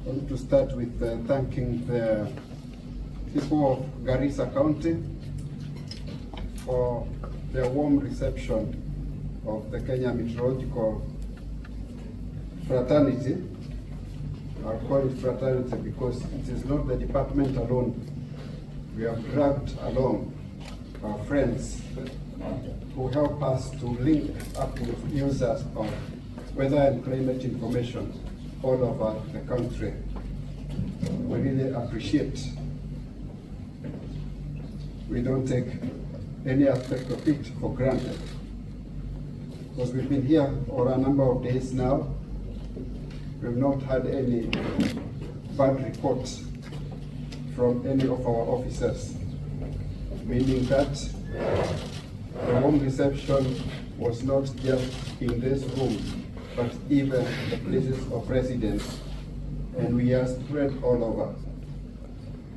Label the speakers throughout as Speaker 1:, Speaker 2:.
Speaker 1: I want to start with thanking the people of Garissa County for their warm reception of the Kenya Meteorological Fraternity. I'll call it fraternity because it is not the department alone. We have dragged along our friends who help us to link up with users of weather and climate information all over the country. We really appreciate. We don't take any aspect of it for granted, because we've been here for a number of days now. We've not had any bad reports from any of our officers, meaning that the warm reception was not just in this room, but even the places of residence, and we are spread all over.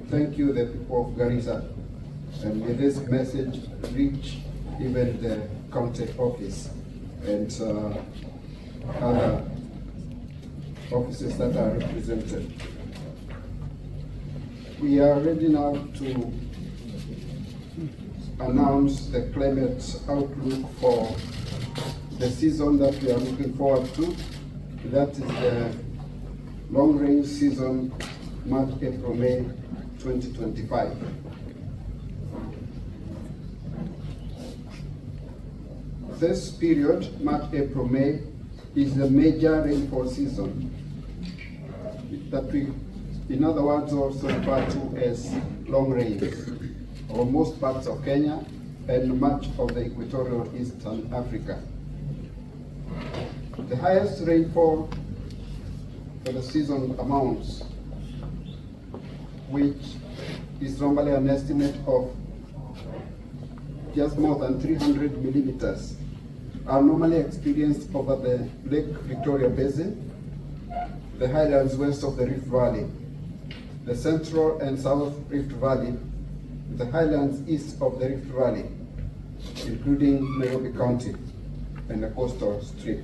Speaker 1: Thank you, the people of Garissa, and may this message reach even the county office and other offices that are represented. We are ready now to announce the climate outlook for the season that we are looking forward to. That is the long range season, March, April, May 2025. This period, March, April, May, is the major rainfall season that we, in other words, also refer to as long rains over most parts of Kenya and much of the equatorial Eastern Africa. The highest rainfall for the season amounts, which is normally an estimate of just more than 300 millimeters, are normally experienced over the Lake Victoria Basin, the highlands west of the Rift Valley, the central and south Rift Valley, the highlands east of the Rift Valley, including Nairobi County and the coastal strip.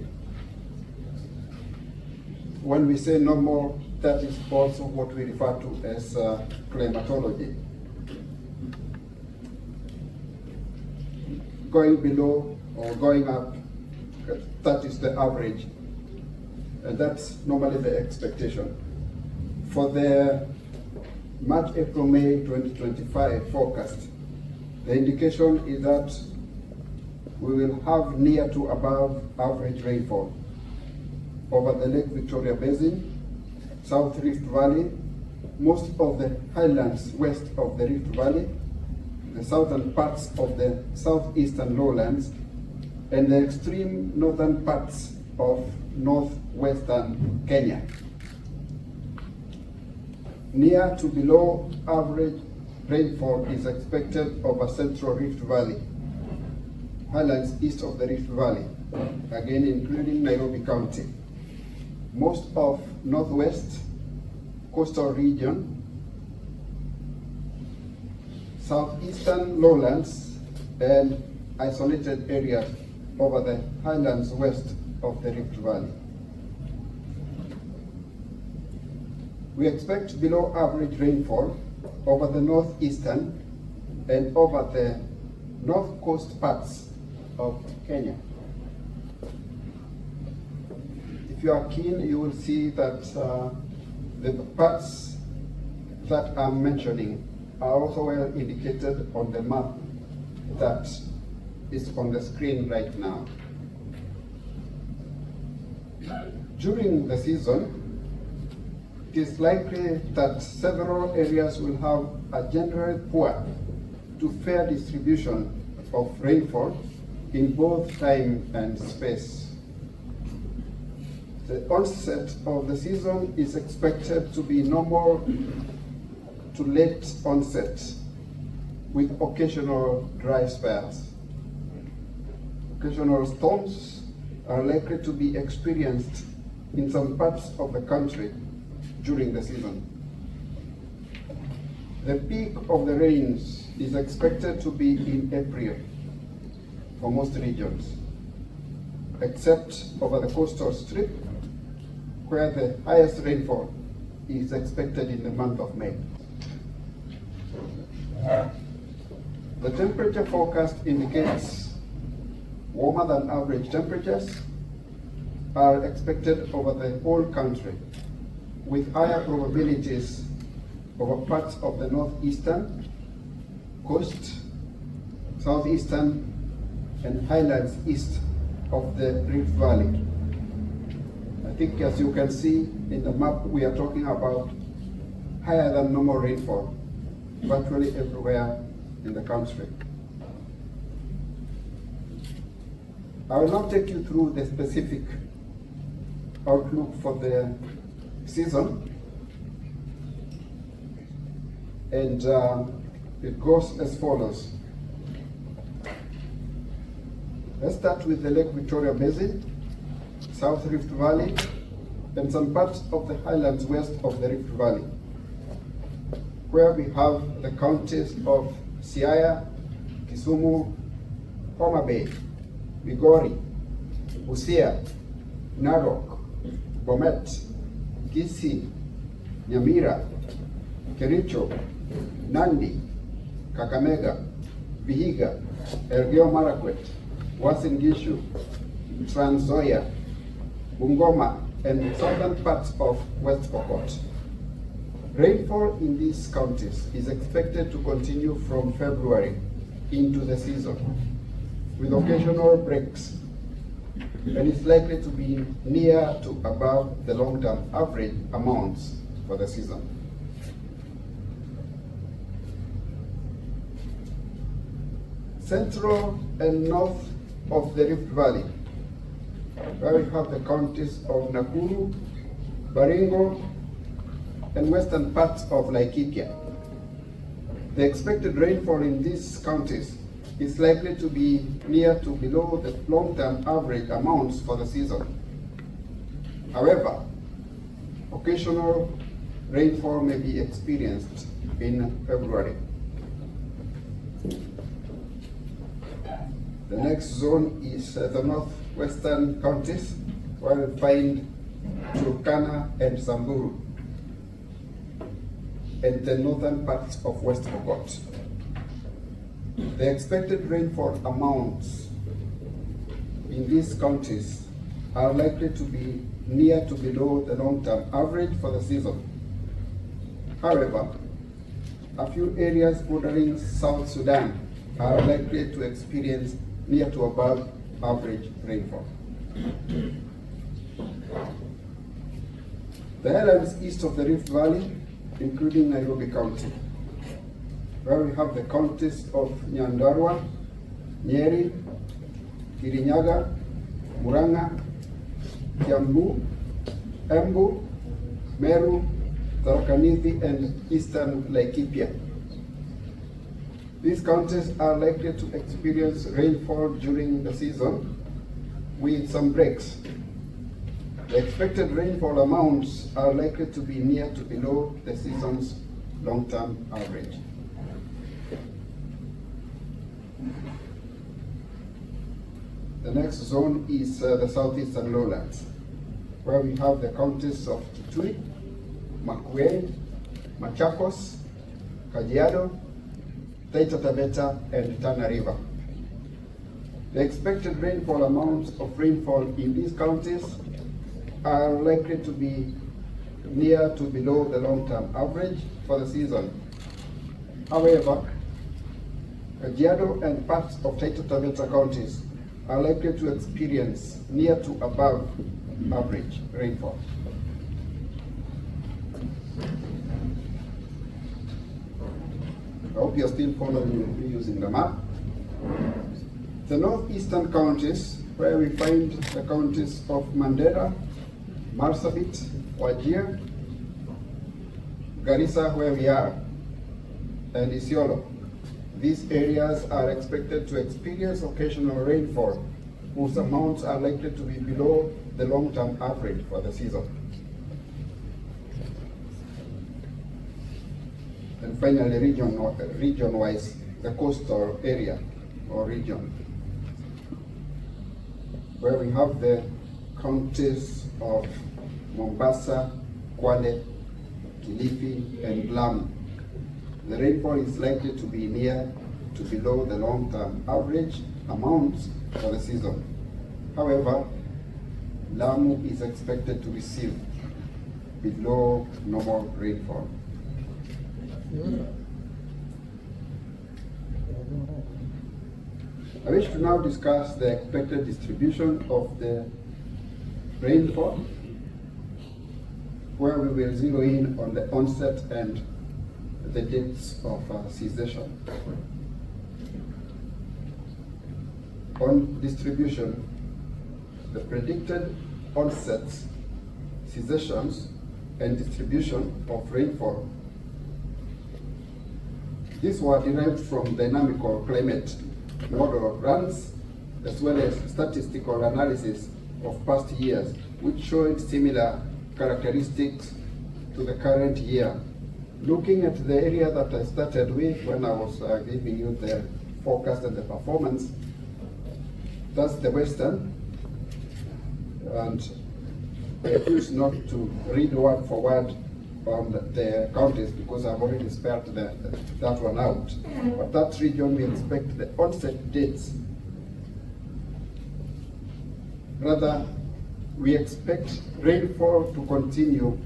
Speaker 1: When we say normal, that is also what we refer to as climatology. Going below or going up, that is the average, and that's normally the expectation. For the March, April, May 2025 forecast, the indication is that we will have near to above average rainfall over the Lake Victoria Basin, South Rift Valley, most of the highlands west of the Rift Valley, the southern parts of the southeastern lowlands, and the extreme northern parts of northwestern Kenya. Near to below average rainfall is expected over Central Rift Valley, highlands east of the Rift Valley, again including Nairobi County, most of northwest coastal region, southeastern lowlands, and isolated areas over the highlands west of the Rift Valley. We expect below average rainfall over the northeastern and over the north coast parts of Kenya. If you are keen, you will see that the parts that I'm mentioning are also well indicated on the map that is on the screen right now. During the season, it is likely that several areas will have a general poor to fair distribution of rainfall in both time and space. The onset of the season is expected to be normal to late onset, with occasional dry spells. Occasional storms are likely to be experienced in some parts of the country during the season. The peak of the rains is expected to be in April for most regions, except over the coastal strip, where the highest rainfall is expected in the month of May. The temperature forecast indicates warmer than average temperatures are expected over the whole country, with higher probabilities over parts of the northeastern, coast, southeastern, and highlands east of the Rift Valley. I think as you can see in the map, we are talking about higher than normal rainfall virtually everywhere in the country. I will now take you through the specific outlook for the season, and it goes as follows. Let's start with the Lake Victoria Basin, South Rift Valley, and some parts of the highlands west of the Rift Valley, where we have the counties of Siaya, Kisumu, Homa Bay, Migori, Busia, Narok, Bomet, Kisii, Nyamira, Kericho, Nandi, Kakamega, Vihiga, Elgeyo Marakwet, Uasin Gishu, Trans Nzoia, Bungoma, and southern parts of West Pokot. Rainfall in these counties is expected to continue from February into the season, with occasional breaks, and is likely to be near to above the long-term average amounts for the season. Central and north of the Rift Valley, where we have the counties of Nakuru, Baringo, and western parts of Laikipia. The expected rainfall in these counties is likely to be near to below the long-term average amounts for the season. However, occasional rainfall may be experienced in February. The next zone is the northwestern counties, where we find Turkana and Samburu, and the northern parts of West Pokot. The expected rainfall amounts in these counties are likely to be near to below the long-term average for the season. However, a few areas bordering South Sudan are likely to experience near to above average rainfall. The highlands east of the Rift Valley, including Nairobi County, where we have the counties of Nyandarua, Nyeri, Kirinyaga, Murang'a, Kiambu, Embu, Meru, Tharaka Nithi, and eastern Laikipia. These counties are likely to experience rainfall during the season with some breaks. The expected rainfall amounts are likely to be near to below the season's long-term average. The next zone is the southeastern lowlands, where we have the counties of Kitui, Makueni, Machakos, Kajiado, Taita Taveta, and Tana River. The expected rainfall amounts of rainfall in these counties are likely to be near to below the long-term average for the season. However, Kajiado and parts of Taita Taveta counties are likely to experience near to above average rainfall. I hope you're still following me using the map. The northeastern counties, where we find the counties of Mandera, Marsabit, Wajir, Garissa, where we are, and Isiolo. These areas are expected to experience occasional rainfall, whose amounts are likely to be below the long-term average for the season. And finally, region-wise, the coastal area or region, where we have the counties of Mombasa, Kwale, Kilifi, and Lamu. The rainfall is likely to be near to below the long-term average amounts for the season. However, Lamu is expected to receive below normal rainfall. I wish to now discuss the expected distribution of the rainfall, where we will zero in on the onset and the dates of cessation. On distribution, the predicted onsets, cessations, and distribution of rainfall. These were derived from dynamical climate model runs, as well as statistical analysis of past years, which showed similar characteristics to the current year. Looking at the area that I started with when I was giving you the forecast and the performance, that's the western, and I choose not to read word for word on the counties because I've already spelled that one out. But that region, we expect the onset dates. Rather, we expect rainfall to continue.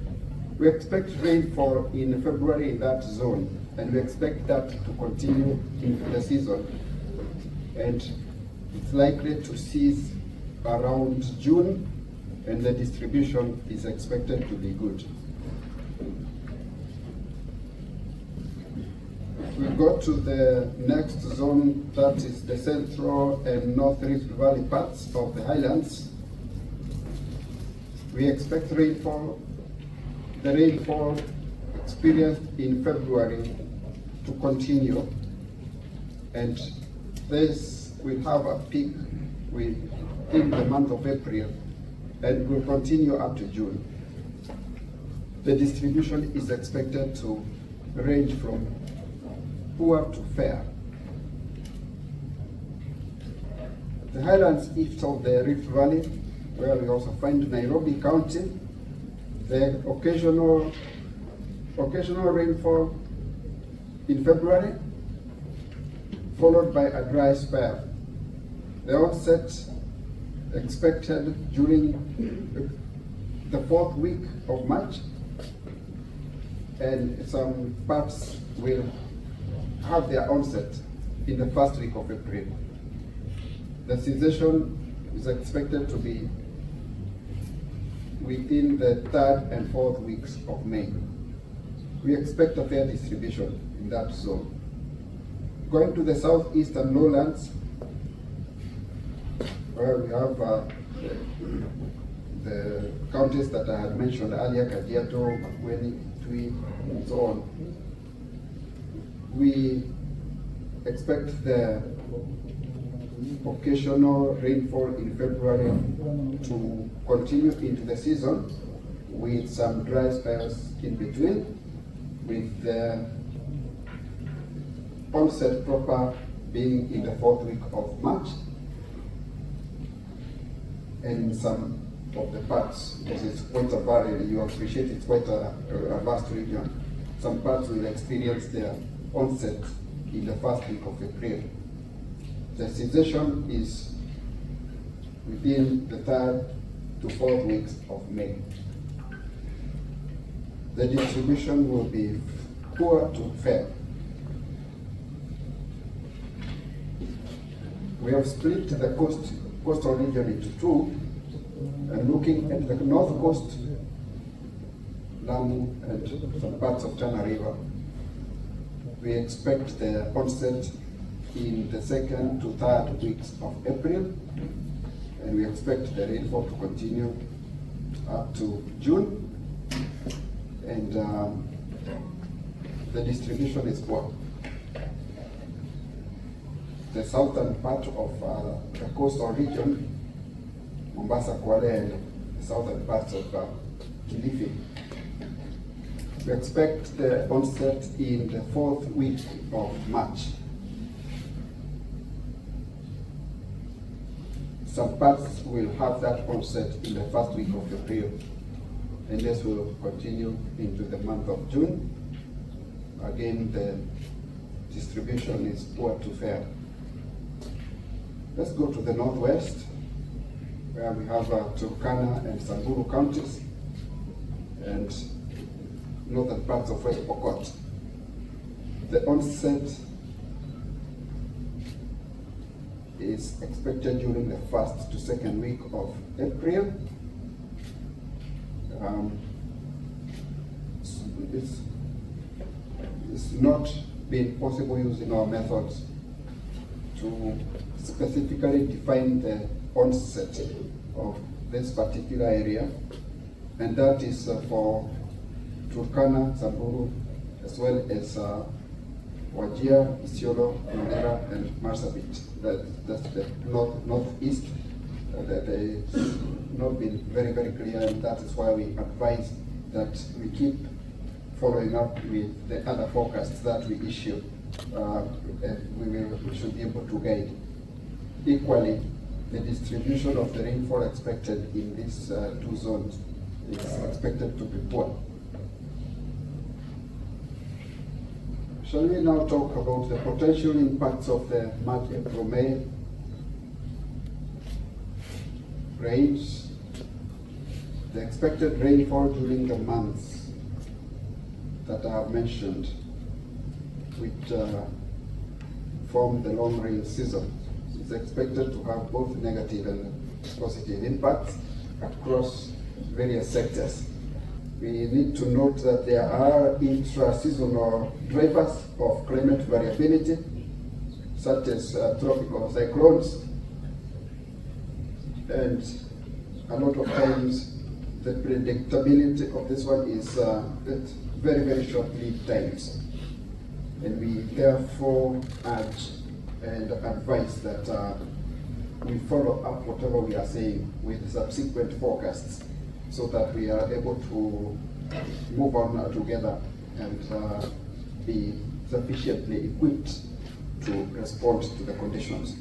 Speaker 1: We expect rainfall in February in that zone, and we expect that to continue into the season. And it's likely to cease around June, and the distribution is expected to be good. We go to the next zone, that is the central and north Rift Valley parts of the highlands. We expect rainfall, the rainfall experienced in February to continue, and this will have a peak in the month of April and will continue up to June. The distribution is expected to range from poor to fair. The highlands east of the Rift Valley, where we also find Nairobi County, the occasional rainfall in February, followed by a dry spell. The onset expected during the fourth week of March, and some parts will have their onset in the first week of April. The cessation is expected to be within the third and fourth weeks of May. We expect a fair distribution in that zone. Going to the southeastern lowlands, where we have the counties that I had mentioned earlier, Kajiado, Makueni, Tui, and so on. We expect the occasional rainfall in February to continue into the season with some dry spells in between, with the onset proper being in the fourth week of March, and in some of the parts, because it's quite a valley, you appreciate it's quite a vast region. Some parts will experience their onset in the first week of April. The cessation is within the third to fourth weeks of May. The distribution will be poor to fair. We have split the coastal region into two, and looking at the north coast, Lamu and some parts of Tana River, we expect the onset in the second to third weeks of April, and we expect the rainfall to continue up to June, and the distribution is poor. The southern part of the coastal region, Mombasa, Kwale, and the southern parts of Kilifi, we expect the onset in the fourth week of March. Some parts will have that onset in the first week of April. and this will continue into the month of June. Again, the distribution is poor to fair. Let's go to the northwest, where we have Turkana and Samburu counties, and northern parts of West Pokot. The onset is expected during the first to second week of April. It's not been possible using our methods to specifically define the onset of this particular area, and that is for Turkana, Samburu, as well as Wajir, Isiolo, Mandera, and Marsabit. That's the northeast. That is not been very clear, and that is why we advise that we keep following up with the other forecasts that we issue, and we should be able to guide. Equally, the distribution of the rainfall expected in these two zones is expected to be poor. Shall we now talk about the potential impacts of the March, April, May rains? The expected rainfall during the months that I have mentioned, which form the long rain season, is expected to have both negative and positive impacts across various sectors. We need to note that there are intra-seasonal drivers of climate variability, such as tropical cyclones, and a lot of times the predictability of this one is at very short lead times. And we therefore urge and advise that we follow up whatever we are saying with subsequent forecasts, so that we are able to move on together and be sufficiently equipped to respond to the conditions.